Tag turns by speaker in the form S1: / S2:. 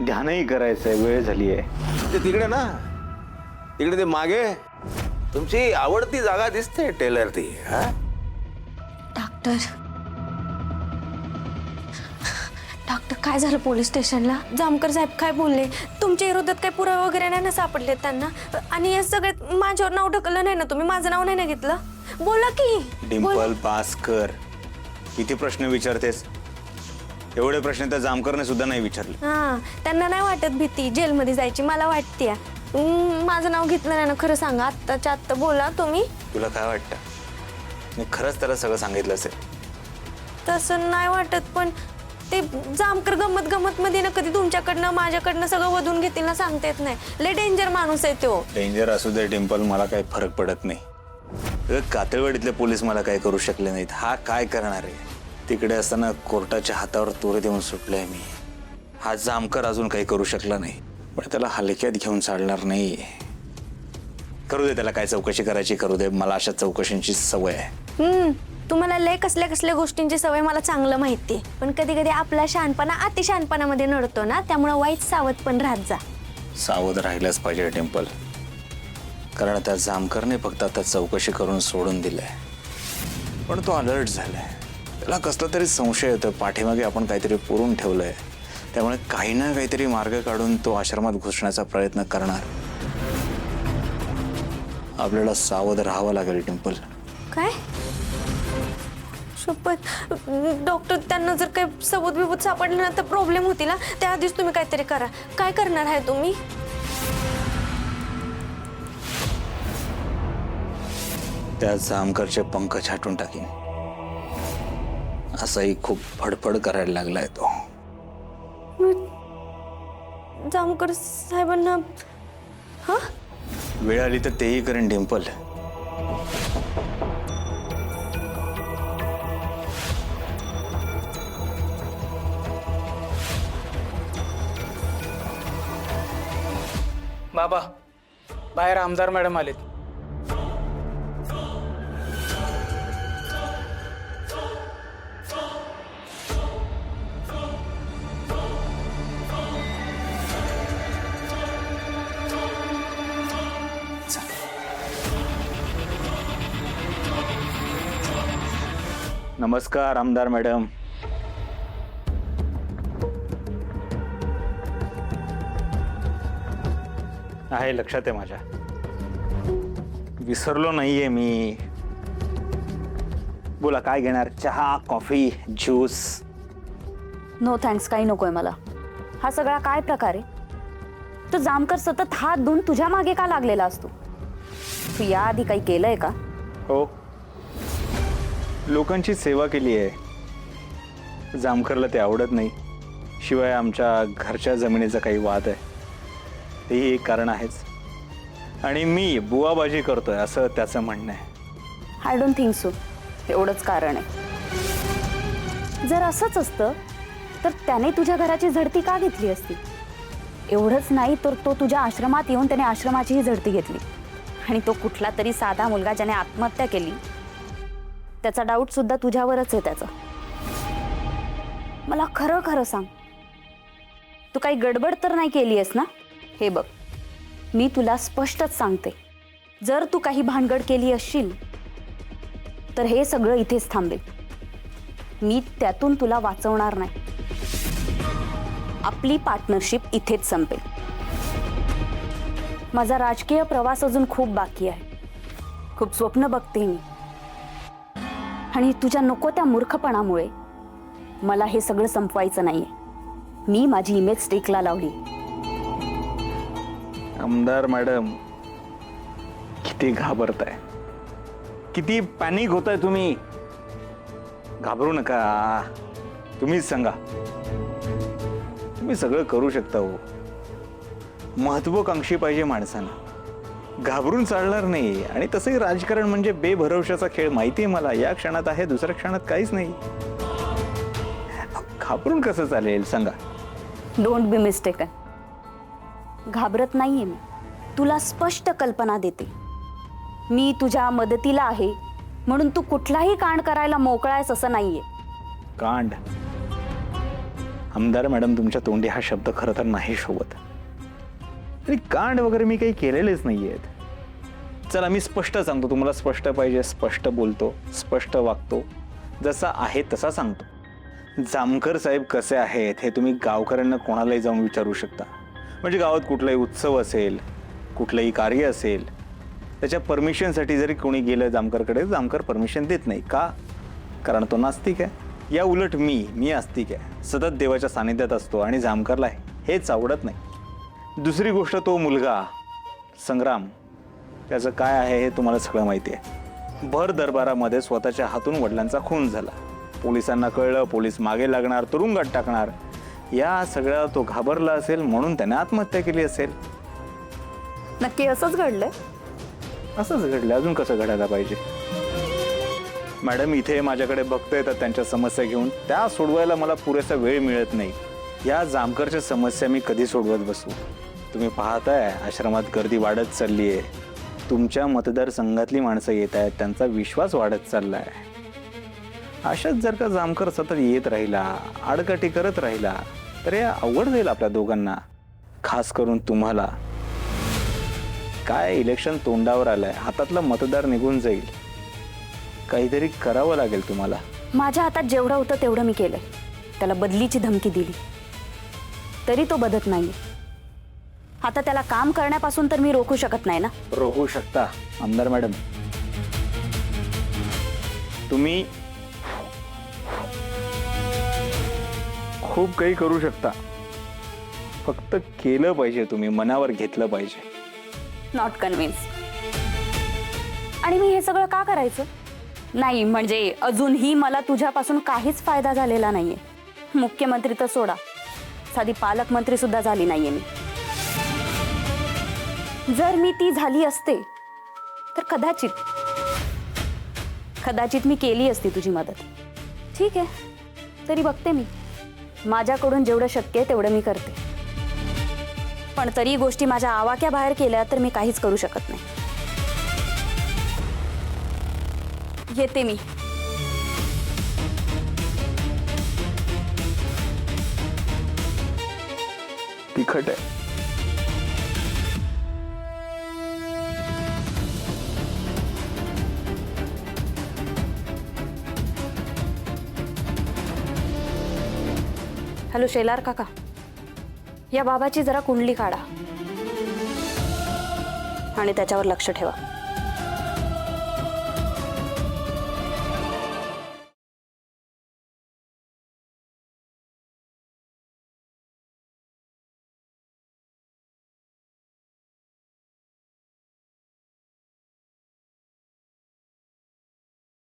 S1: ध्यानही करायचंय, वेळ झाली आहे.
S2: ते तिकडे ना, तिकडे ते मागे तुमची आवडती जागा दिसते, टेलर ती. हा
S3: डॉक्टर डॉक्टर काय झालं पोलीस स्टेशनला? जामकर साहेब काय बोलले? तुमच्या विरोधात काही पुरावे वगैरे नाही ना सापडले त्यांना? आणि हे सगळे माझ्यावर नाव ढकललं नाही ना तुम्ही? माझं नाव नाही ना घेतलं? बोला की.
S1: डिंपल पास कर. किती प्रश्न विचारतेस? एवढे प्रश्न तर जामकरने सुद्धा नाही विचारले.
S3: हा, त्यांना नाही वाटत भीती जेलमध्ये जायची? मला वाटते. माझं नाव घेतलं नाही ना? खरं सांगा, आत्ताच्या आत्ता बोला तुम्ही.
S1: तुला काय वाटतं? मी खरंच त्याला सगळं सांगितलं असेल.
S3: तसं नाही वाटत, पण ते जामकर गमत गमत मध्ये ना कधी तुमच्याकडनं माझ्याकडनं सगळं वधून घेतील ना, सांगता येत नाही. लय डेंजर माणूस आहे तो.
S1: डेंजर असू दे डिंपल, मला काही फरक पडत नाही. कातळवाडीतले पोलीस मला काही करू शकले नाहीत. हा काय करणार आहे? तिकडे असताना कोर्टाच्या हातावर तोरे देऊन सुटलोय मी. हा जामकर अजून काही करू शकला नाही, पण त्याला हलक्यात घेऊन चालणार नाही. करू दे, त्याला काय चौकशी करायची करू दे. मला अशा चौकशींची सवय आहे.
S3: तुम्हाला लय कसल्या कसल्या गोष्टींची सवय मला चांगलं माहितीये, पण कधी कधी आपला शहाणपणा अति शहाणपणामध्ये नडतो ना, त्यामुळे वाईट सावध पण राहत जा.
S1: सावध राहिलंच पाहिजे डिंपल, कारण त्या जामकरने फक्त आता चौकशी करून सोडून दिलंय, पण तो अलर्ट झालाय. त्याला कसला तरी संशय येतो, पाठीमागे आपण काहीतरी पुरून ठेवलंय. त्यामुळे काही ना काहीतरी मार्ग काढून तो आश्रमात घुसण्याचा प्रयत्न करणार. आपल्याला सावध राहावं लागेल डिंपल.
S3: काय शपथ डॉक्टर, त्यांना जर काही सबूत बिबूत सापडलं ना तर प्रॉब्लेम होतील ना. त्याआधीच तुम्ही काहीतरी करा. काय करणार आहे तुम्ही?
S1: त्या जामकरचे पंख छाटून टाकीन. असाही खूप फडफड करायला लागलाय तो.
S3: जामकर साहेबांना हा
S1: वेळ आली तर तेही करेन डिंपल.
S4: बाबा, बाहेर आमदार मॅडम आलेत.
S1: नमस्कार आमदार मॅडम. आहे, लक्षात आहे माझ्या. विसरलो नाहीये मी. बोला, काय घेणार? चहा, कॉफी, ज्यूस?
S5: नो थँक्स, काही नकोय मला. हा सगळा काय प्रकार आहे? तो जामकर सतत हात धुवून तुझ्या मागे का लागलेला असतो? तू याआधी काही केलंय का?
S1: हो, लोकांची सेवा केली आहे. जामकरला ते आवडत नाही. शिवाय आमच्या घरच्या जमिनीचा काही वाद आहे, तेही एक कारण आहेच. आणि मी बुवाबाजी करतोय असं त्याचं म्हणणं आहे.
S5: I don't think so. एवढंच कारण आहे. जर असंच असतं तर त्याने तुझ्या घराची झडती का घेतली असती? एवढंच नाही तर तो तुझ्या आश्रमात येऊन त्याने आश्रमाचीही झडती घेतली. आणि तो कुठला तरी साधा मुलगा ज्याने आत्महत्या केली, त्याचा डाऊट सुद्धा तुझ्यावरच आहे त्याचा. मला खरं खरं सांग, तू काही गडबड तर नाही केली आहेस ना? हे बघ, मी तुला स्पष्टच सांगते, जर तू काही भानगड केली असशील तर हे सगळं इथेच थांबेल. मी त्यातून तुला वाचवणार नाही. आपली पार्टनरशिप इथेच संपेल. माझा राजकीय प्रवास अजून खूप बाकी आहे. खूप स्वप्न बघते मी, आणि तुझ्या नको त्या मूर्खपणामुळे मला हे सगळं संपवायचं नाहीये. मी माझी इमेज स्टेकला लावली.
S1: आमदार मॅडम, किती घाबरताय, किती पॅनिक होताय तुम्ही. घाबरू नका. तुम्हीच सांगा. तुम्ही सगळं करू शकता हो. महत्वाकांक्षी पाहिजे माणसांना. घाबरून चालणार नाही. आणि तसंही राजकारण म्हणजे बेभरवशाचा खेळ, माहिती आहे मला. या क्षणात आहे, दुसऱ्या क्षणात काहीच नाही. घाबरून कसं चालेल सांगा.
S5: Don't be mistaken. घाबरत नाहीये मी. तुला स्पष्ट कल्पना देते. मी तुझ्या मदतीला आहे म्हणून तू कुठलाही कांड करायला मोकळा आहेस असं नाहीये.
S1: कांड? आमदार मॅडम, तुमच्या तोंडी हा शब्द खरं तर नाही शोभत. आणि कांड वगैरे मी काही केलेलेच नाही आहेत. चला मी स्पष्ट सांगतो, तुम्हाला स्पष्ट पाहिजे स्पष्ट बोलतो, स्पष्ट वागतो, जसा आहे तसा सांगतो. जामकर साहेब कसे आहेत हे तुम्ही गावकऱ्यांना कोणालाही जाऊन विचारू शकता. म्हणजे गावात कुठलाही उत्सव असेल, कुठलंही कार्य असेल, त्याच्या परमिशनसाठी जरी कोणी गेलं जामकरकडे, जामकर परमिशन देत नाही. का? कारण तो नास्तिक आहे. या उलट मी आस्तिक आहे, सतत देवाच्या सानिध्यात असतो आणि जामकरला हेच आवडत नाही. दुसरी गोष्ट, तो मुलगा संग्राम, त्याचं काय आहे हे तुम्हाला सगळं माहिती आहे. भर दरबारामध्ये स्वतःच्या हातून वडिलांचा खून झाला. पोलिसांना कळलं, पोलीस मागे लागणार, तुरुंगात टाकणार. या सगळ्या तो घाबरला असेल म्हणून त्याने आत्महत्या केली असेल.
S5: नक्की असंच घडलंय?
S1: असंच घडलं. अजून कसं घडायला पाहिजे? मॅडम, इथे माझ्याकडे भक्त येतात त्यांच्या समस्या घेऊन, त्या सोडवायला मला पुरेसा वेळ मिळत नाही. या जामकरच्या समस्या मी कधी सोडवत बसू? तुम्ही पाहताय आश्रमात गर्दी वाढत चालली आहे. तुमच्या मतदारसंघातली माणसं येत आहेत, त्यांचा विश्वास वाढत चालला आहे. अशाच जर का जामकर सतत येत राहिला, आडकाठी करत राहिला, तर या अवघड जाईल आपल्या दोघांना. खास करून तुम्हाला. काय इलेक्शन तोंडावर आलंय, हातातला मतदार निघून जाईल. काहीतरी करावं लागेल तुम्हाला.
S5: माझ्या हातात जेवढं होतं तेवढं मी केलंय. त्याला बदलीची धमकी दिली तरी तो बदत नाही. आता त्याला काम करण्यापासून तर मी रोखू शकत नाही ना.
S1: रोखू शकता आमदार मॅडम. तुम्ही खूप काही करू शकता, फक्त केलं पाहिजे. तुम्ही मनावर घेतलं पाहिजे.
S5: Not convince. आणि मी हे सगळं का करायचं? नाही म्हणजे अजूनही मला तुझ्यापासून काहीच फायदा झालेला नाहीये. मुख्यमंत्री तर सोडा, साधी पालकमंत्री सुद्धा झाली नाहीये मी. जर मी ती झाली असते तर कदाचित मी केली असती तुझी मदत. ठीक आहे, तरी बघते मी. माझ्याकडून जेवढं शक्य आहे तेवढं मी करते. पण तरी गोष्टी माझ्या आवाक्या बाहेर केल्या तर मी काहीच करू शकत नाही. येते मी.
S1: तिखट आहे.
S5: हॅलो शेलार काका, या बाबाची जरा कुंडली काढा आणि त्याच्यावर लक्ष ठेवा.